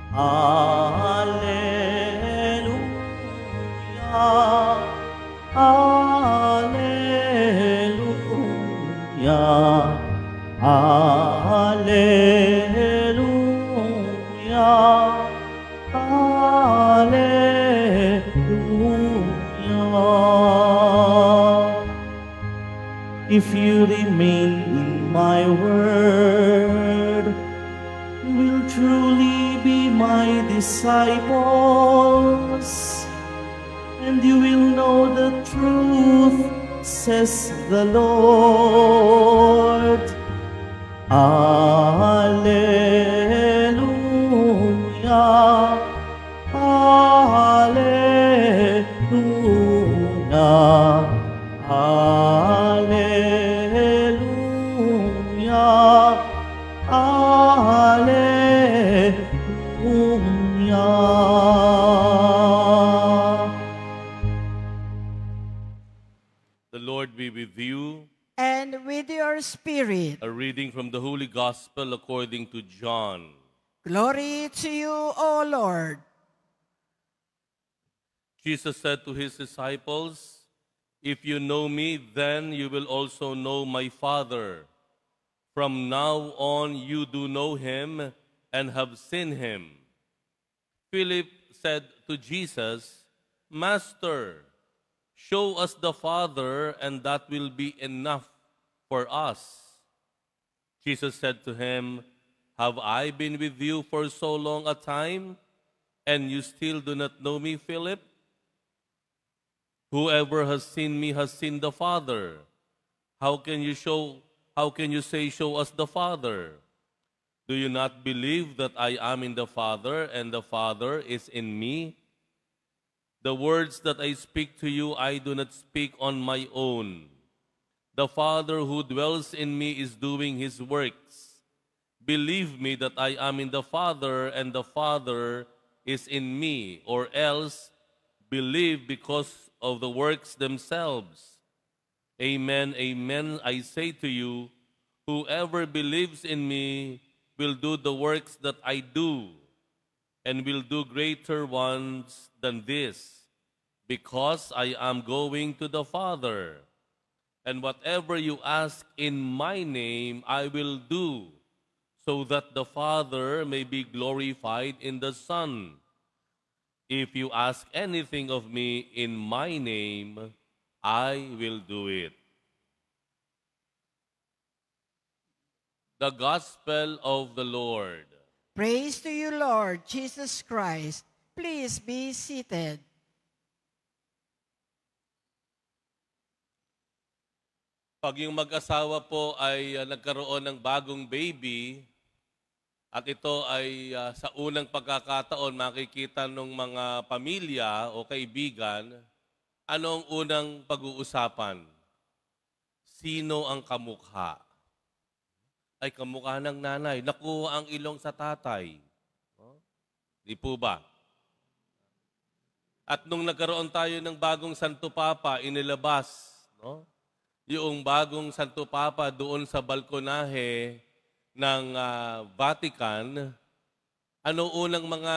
Alleluia, Alleluia, Alleluia, Alleluia. If you remain in my word, you will truly be my disciples, and you will know the truth, says the Lord. Alleluia, Alleluia, Alleluia, Alleluia. The Lord be with you. And with your spirit. A reading from the Holy Gospel according to John. Glory to you, O Lord. Jesus said to his disciples, "If you know me, then you will also know my Father. From now on you do know him and have seen him." Philip said to Jesus, "Master, show us the Father, and that will be enough for us." Jesus said to him, "Have I been with you for so long a time, and you still do not know me, Philip? Whoever has seen me has seen the Father. How can you say, 'Show us the Father'? Do you not believe that I am in the Father, and the Father is in me? The words that I speak to you, I do not speak on my own. The Father who dwells in me is doing his works. Believe me that I am in the Father, and the Father is in me, or else believe because of the works themselves. Amen, amen, I say to you, whoever believes in me will do the works that I do, and will do greater ones than this, because I am going to the Father. And whatever you ask in my name, I will do, so that the Father may be glorified in the Son. If you ask anything of me in my name, I will do it." The Gospel of the Lord. Praise to you, Lord Jesus Christ. Please be seated. Pag yung mag-asawa po ay nagkaroon ng bagong baby, at ito ay sa unang pagkakataon makikita ng mga pamilya o kaibigan, ano ang unang pag-uusapan? Sino ang kamukha? Ay, kamukha ng nanay. Nakuha ang ilong sa tatay. Di po ba? At nung nagkaroon tayo ng bagong Santo Papa, inilabas, yung bagong Santo Papa doon sa balkonahe ng Vatican, ano unang mga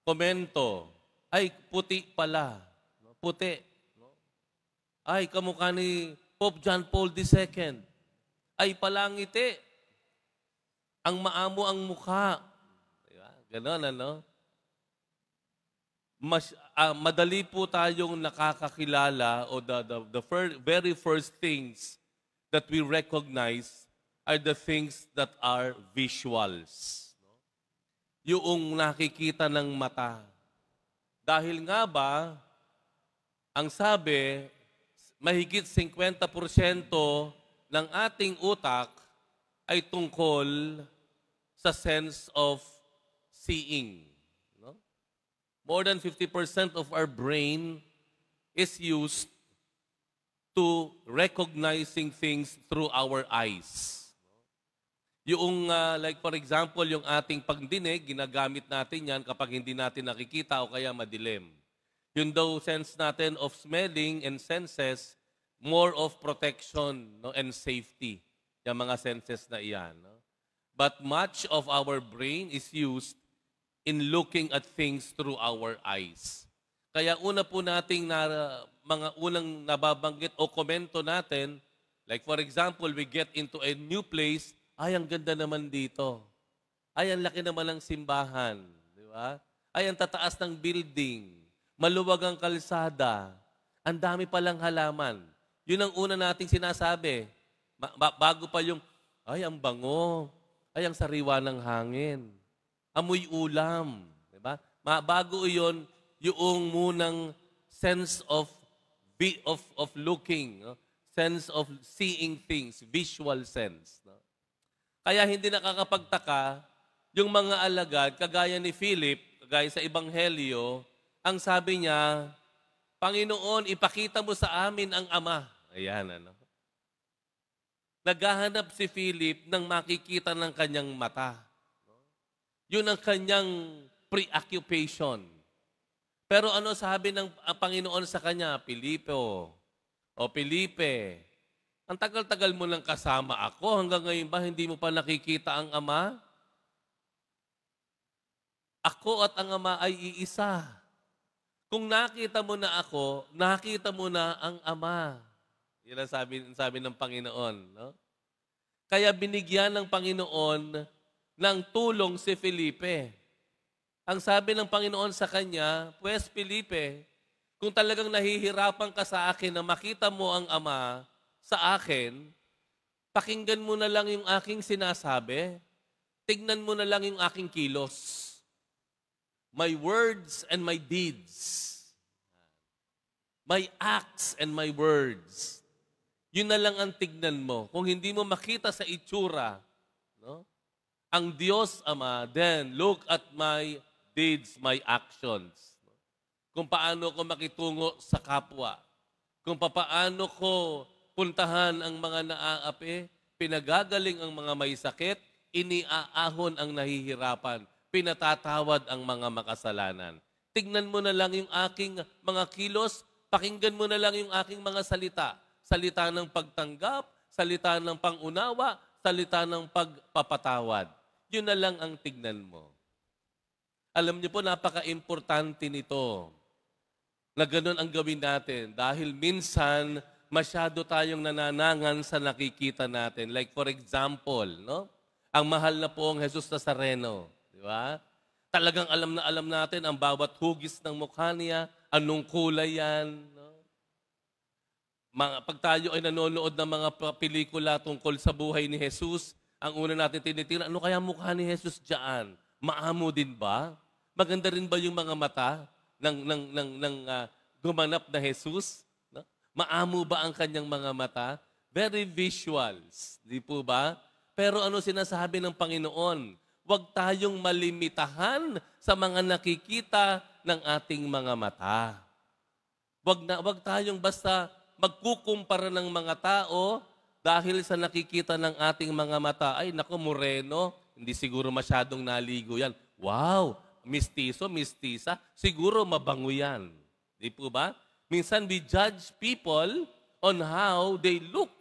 komento? Ay, puti pala. Puti. Ay, kamukha ni Pope John Paul II. Ay, palangiti. Ang maamo ang mukha. Diba? Ganon, ano? Madali po tayong nakakakilala o very first things that we recognize are the things that are visuals. Yung nakikita ng mata. Dahil nga ba, ang sabi, mahigit 50% ng ating utak ay tungkol sa sense of seeing. More than 50% of our brain is used to recognizing things through our eyes. Yung, like for example, yung ating pagdinig, ginagamit natin yan kapag hindi natin nakikita o kaya madilim. Yung daw sense natin of smelling and senses, more of protection and safety. Yung mga senses na iyan. but much of our brain is used in looking at things through our eyes. Kaya una po nating mga unang nababanggit o komento natin, like for example, we get into a new place, ay, ang ganda naman dito. Ay, ang laki naman ng simbahan. Di ba? Ay, ang tataas ng building. Maluwag ang kalsada. Ang dami palang halaman. Yun ang una nating sinasabi. Bago pa yung, ay, ang bango. Ay, ang sariwa ng hangin. Amoy ulam. Diba? Bago yun, yung munang sense of looking, no? Sense of seeing things, visual sense. No? Kaya hindi nakakapagtaka, yung mga alagad, kagaya ni Philip, kagaya sa Ebanghelyo, ang sabi niya, Panginoon, ipakita mo sa amin ang Ama. Ayan, ano. Naghahanap si Philip ng makikita ng kanyang mata. Yun ang kanyang preoccupation. Pero ano sabi ng Panginoon sa kanya? Felipe, ang tagal-tagal mo nang kasama ako, hanggang ngayon ba hindi mo pa nakikita ang Ama? Ako at ang Ama ay iisa. Kung nakita mo na ako, nakita mo na ang Ama. Yan ang sabi ng Panginoon. No? Kaya binigyan ng Panginoon ng tulong si Felipe. Ang sabi ng Panginoon sa kanya, pues Felipe, kung talagang nahihirapan ka sa akin na makita mo ang Ama sa akin, pakinggan mo na lang yung aking sinasabi. Tignan mo na lang yung aking kilos. My words and my deeds. My acts and my words. Yun na lang ang tignan mo. Kung hindi mo makita sa itsura, no? Ang Diyos Ama, then look at my deeds, my actions. Kung paano ko makitungo sa kapwa. Kung paano ko puntahan ang mga naaapi, pinagagaling ang mga may sakit, iniaahon ang nahihirapan, pinatatawad ang mga makasalanan. Tignan mo na lang yung aking mga kilos, pakinggan mo na lang yung aking mga salita. Salita ng pagtanggap, salita ng pangunawa, salita ng pagpapatawad. Yun na lang ang tignan mo. Alam niyo po, napaka-importante nito na ganun ang gawin natin dahil minsan masyado tayong nananangan sa nakikita natin. Like for example, no? Ang mahal na poong Jesus Nazareno. Di ba? Talagang alam natin ang bawat hugis ng mukha niya, anong kulay yan. No? Pag tayo ay nanonood ng mga pelikula tungkol sa buhay ni Jesus, ang una natin tinitingnan, ano kaya mukha ni Jesus dyan? Maamo din ba? Maganda rin ba yung mga mata ng gumanap na Jesus? No? Maamo ba ang kanyang mga mata? Very visuals, di po ba? Pero ano sinasabi ng Panginoon? Huwag tayong malimitahan sa mga nakikita ng ating mga mata. Huwag tayong basta magkukumpara ng mga tao dahil sa nakikita ng ating mga mata. Ay, naku, moreno, hindi siguro masyadong naligo yan. Wow, mistiso, mistisa, siguro mabango yan. Di po ba? Minsan we judge people on how they look.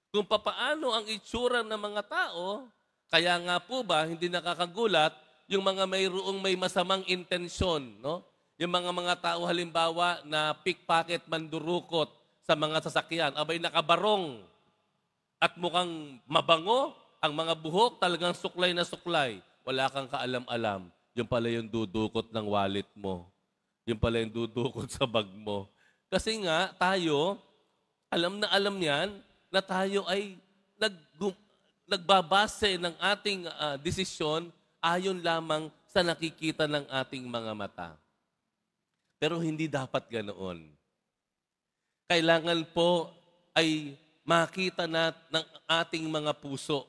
Kung papaano ang itsura ng mga tao, kaya nga po ba, hindi nakakagulat, yung mga mayroong may masamang intensyon, no? Yung mga tao halimbawa na pickpocket, mandurukot sa mga sasakyan, abay nakabarong at mukhang mabango, ang mga buhok talagang suklay na suklay. Wala kang kaalam-alam. Yung pala yung dudukot ng wallet mo. Yung pala yung dudukot sa bag mo. Kasi nga, tayo, alam na alam yan, na tayo ay nagbabase ng ating desisyon ayon lamang sa nakikita ng ating mga mata. Pero hindi dapat ganoon. Kailangan po ay makita ng ating mga puso.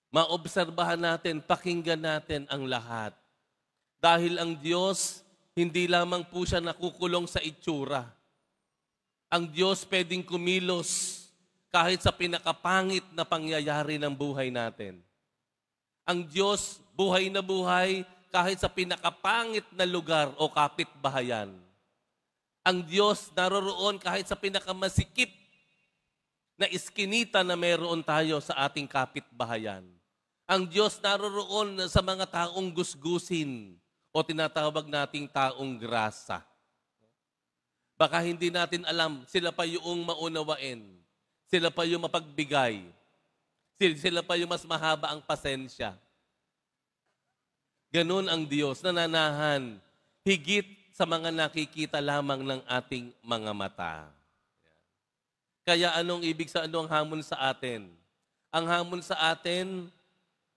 Maobserbahan natin, pakinggan natin ang lahat. Dahil ang Diyos, hindi lamang po siya nakukulong sa itsura. Ang Diyos pwedeng kumilos kahit sa pinakapangit na pangyayari ng buhay natin. Ang Diyos, buhay na buhay kahit sa pinakapangit na lugar o kapitbahayan. Ang Diyos naroroon kahit sa pinakamasikip na iskinita na meron tayo sa ating kapitbahayan. Ang Diyos naroroon sa mga taong gusgusin o tinatawag nating taong grasa. Baka hindi natin alam, sila pa yung maunawain. Sila pa yung mapagbigay. Sila pa yung mas mahaba ang pasensya. Ganun ang Diyos, nananahan, higit sa mga nakikita lamang ng ating mga mata. Kaya anong hamon sa atin? Ang hamon sa atin,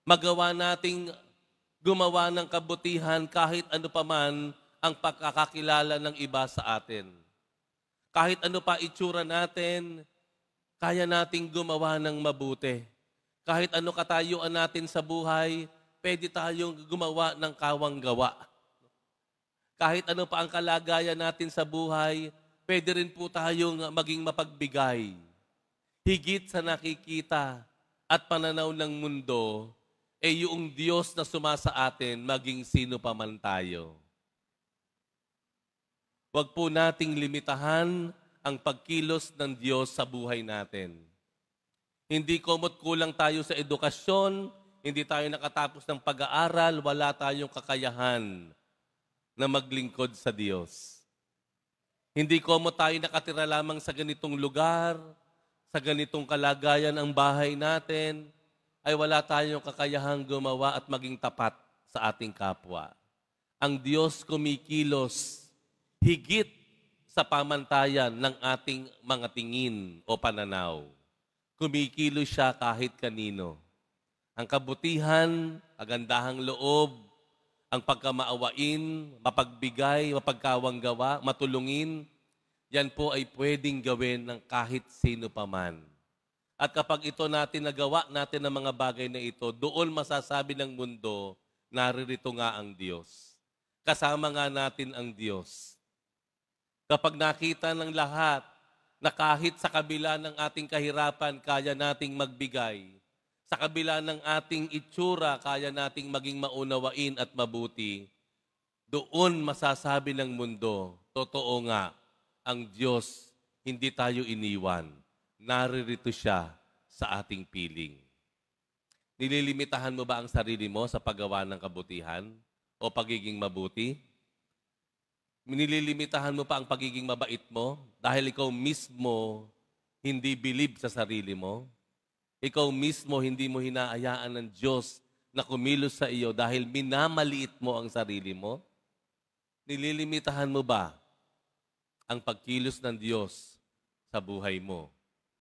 magawa nating gumawa ng kabutihan kahit ano pa man ang pagkakakilala ng iba sa atin. Kahit ano pa itsura natin, kaya nating gumawa ng mabuti. Kahit ano katayuan natin sa buhay, pwede tayong gumawa ng kawang-gawa. Kahit ano pa ang kalagayan natin sa buhay, pwede rin po tayong maging mapagbigay. Higit sa nakikita at pananaw ng mundo, yung Diyos na sumasa atin, maging sino pa man tayo. Huwag po nating limitahan ang pagkilos ng Diyos sa buhay natin. Hindi komot kulang tayo sa edukasyon, hindi tayo nakatapos ng pag-aaral, wala tayong kakayahan na maglingkod sa Diyos. Hindi komot tayo nakatira lamang sa ganitong lugar, sa ganitong kalagayan ang bahay natin, ay wala tayong kakayahang gumawa at maging tapat sa ating kapwa. Ang Diyos kumikilos higit sa pamantayan ng ating mga tingin o pananaw. Kumikilos siya kahit kanino. Ang kabutihan, agandahang loob, ang pagkamaawain, mapagbigay, mapagkawanggawa, matulungin, yan po ay pwedeng gawin ng kahit sino paman. At kapag ito natin nagawa natin ang mga bagay na ito, doon masasabi ng mundo, naririto nga ang Diyos. Kasama nga natin ang Diyos. Kapag nakita ng lahat na kahit sa kabila ng ating kahirapan, kaya nating magbigay, sa kabila ng ating itsura, kaya nating maging maunawain at mabuti, doon masasabi ng mundo, totoo nga, ang Diyos, hindi tayo iniwan. Naririto siya sa ating piling. Nililimitahan mo ba ang sarili mo sa paggawa ng kabutihan o pagiging mabuti? Nililimitahan mo pa ang pagiging mabait mo dahil ikaw mismo hindi believe sa sarili mo? Ikaw mismo hindi mo hinaayaan ng Diyos na kumilos sa iyo dahil minamaliit mo ang sarili mo? Nililimitahan mo ba ang pagkilos ng Diyos sa buhay mo?